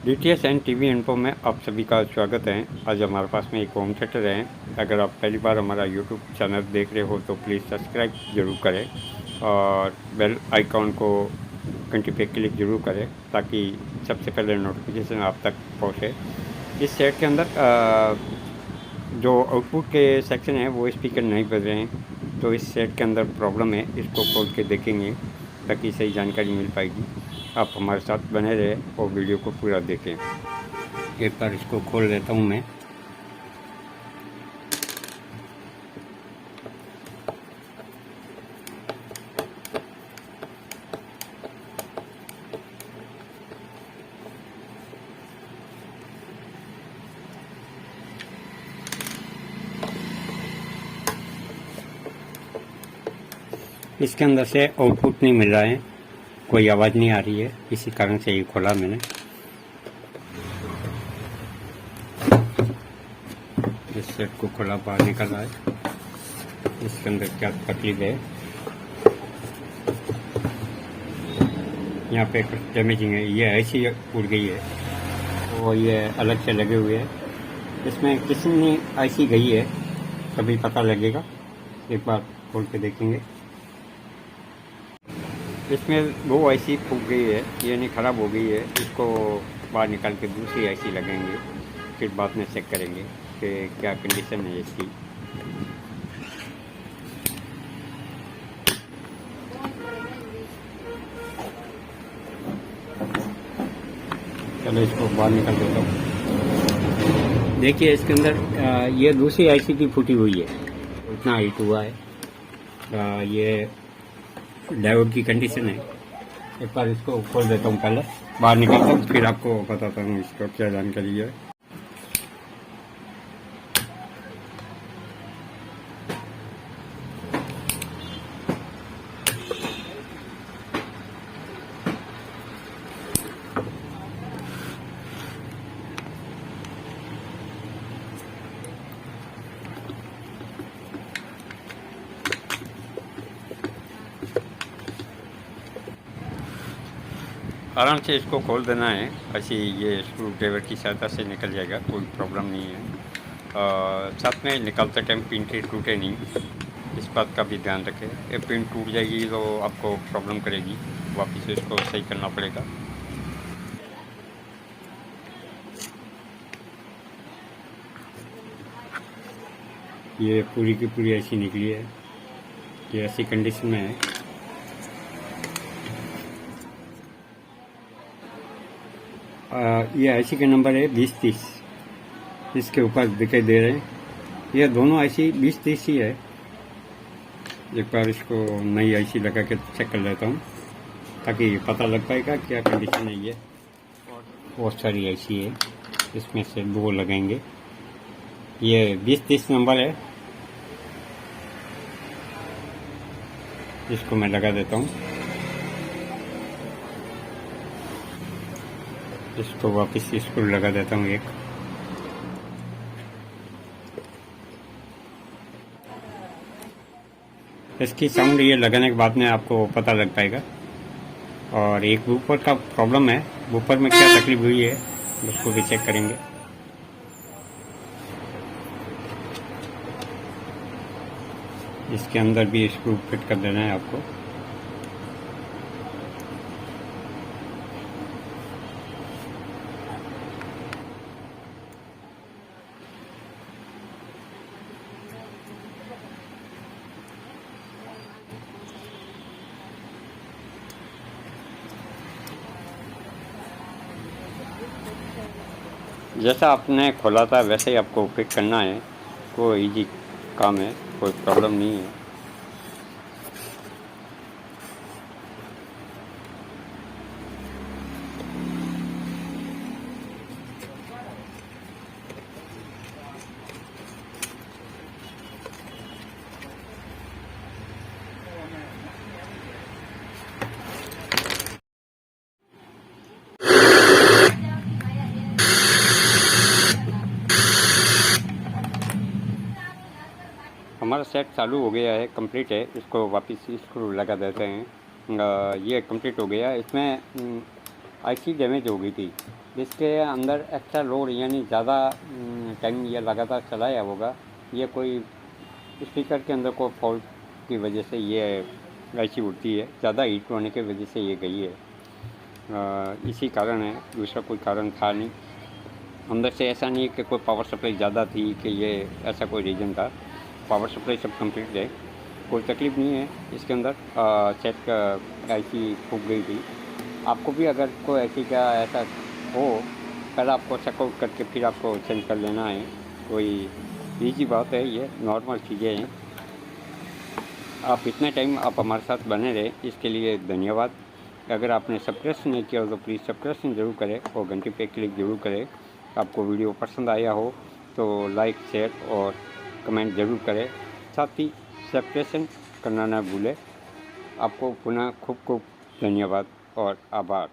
DTS and TV info में आप सभी का स्वागत है। आज हमारे पास में एक होम थिएटर है। अगर आप पहली बार हमारा यूट्यूब चैनल देख रहे हो तो प्लीज़ सब्सक्राइब ज़रूर करें और बेल आइकॉन को घंटी पे क्लिक ज़रूर करें ताकि सबसे पहले नोटिफिकेशन आप तक पहुँचे। इस सेट के अंदर जो आउटपुट के सेक्शन है वो स्पीकर नहीं बज रहे हैं, तो इस सेट के अंदर प्रॉब्लम है। इसको खोल के देखेंगे ताकि सही जानकारी मिल पाएगी। आप हमारे साथ बने रहे और वीडियो को पूरा देखें। एक बार इसको खोल लेता हूँ मैं। इसके अंदर से आउटपुट नहीं मिल रहा है, कोई आवाज़ नहीं आ रही है, इसी कारण से ये खोला मैंने। इस सेट को खोला, बाहर निकला है। इसके अंदर क्या तकलीफ है, यहाँ पे कुछ डैमेजिंग है। ये ऐसी उड़ गई है और ये अलग से लगे हुए हैं। इसमें कितनी ऐसी गई है तभी पता लगेगा। एक बार खोल के देखेंगे। इसमें वो ऐसी फूक गई है, ये नहीं ख़राब हो गई है। इसको बाहर निकाल के दूसरी ऐसी लगेंगे, फिर बाद में चेक करेंगे कि क्या कंडीशन है इसकी। चलो इसको बाहर निकाल देता हूँ। देखिए इसके अंदर ये दूसरी आईसी की फूटी हुई है, इतना हीट हुआ है। ये डायोड की कंडीशन है। एक बार इसको खोल देता हूँ, पहले बाहर निकालता हूँ, फिर आपको बताता हूँ इसको क्या जानकारी है। आराम से इसको खोल देना है, ऐसे ये स्क्रू ड्राइवर की सहायता से निकल जाएगा, कोई प्रॉब्लम नहीं है। साथ में निकालते टाइम पिन टूटे नहीं, इस बात का भी ध्यान रखें। ये पिन टूट जाएगी तो आपको प्रॉब्लम करेगी, वापस इसको सही करना पड़ेगा। ये पूरी की पूरी ऐसी निकली है, ये ऐसी कंडीशन में है। ये आईसी का नंबर है 2030, इसके ऊपर दिखाई दे रहे हैं। ये दोनों आईसी 2030 ही है। एक बार इसको नई आईसी लगा के चेक कर लेता हूँ ताकि पता लग पाएगा क्या कंडीशन है। ये बहुत सारी आईसी है, इसमें से दो लगाएंगे। ये 2030 नंबर है, इसको मैं लगा देता हूँ। इसको वापस स्क्रू लगा देता हूँ एक। इसकी साउंड ये लगाने के बाद में आपको पता लग पाएगा। और एक वूफर का प्रॉब्लम है, वूफर में क्या तकलीफ हुई है उसको भी चेक करेंगे। इसके अंदर भी स्क्रू फिट कर देना है आपको। जैसा आपने खोला था वैसे ही आपको फिट करना है, कोई इजी काम है, कोई प्रॉब्लम नहीं है। हमारा सेट चालू हो गया है, कंप्लीट है। इसको वापस स्क्रू लगा देते हैं। ये कंप्लीट हो गया। इसमें आईसी डैमेज हो गई थी, जिसके अंदर एक्स्ट्रा लोड यानी ज़्यादा टाइम ये लगातार चलाया होगा। ये कोई स्पीकर के अंदर कोई फॉल्ट की वजह से ये आईसी उड़ती है, ज़्यादा हीट होने की वजह से ये गई है। इसी कारण है, दूसरा कोई कारण था नहीं। अंदर से ऐसा नहीं है कि कोई पावर सप्लाई ज़्यादा थी कि ये ऐसा कोई रीज़न था। पावर सप्लाई सब कंप्लीट है, कोई तकलीफ़ नहीं है इसके अंदर। सेट का आईसी फूक गई थी। आपको भी अगर कोई ऐसी का ऐसा हो, पहले आपको चेकआउट करके फिर आपको चेंज कर लेना है। कोई ईजी बात है, ये नॉर्मल चीज़ें हैं। आप इतने टाइम आप हमारे साथ बने रहे, इसके लिए धन्यवाद। अगर आपने सब्सक्राइब नहीं किया हो तो प्लीज़ सब्सक्राइब ज़रूर करें और घंटी पे क्लिक ज़रूर करें। आपको वीडियो पसंद आया हो तो लाइक, शेयर और कमेंट ज़रूर करें। साथ ही सब्सक्राइब करना ना भूलें। आपको पुनः खूब खूब धन्यवाद और आभार।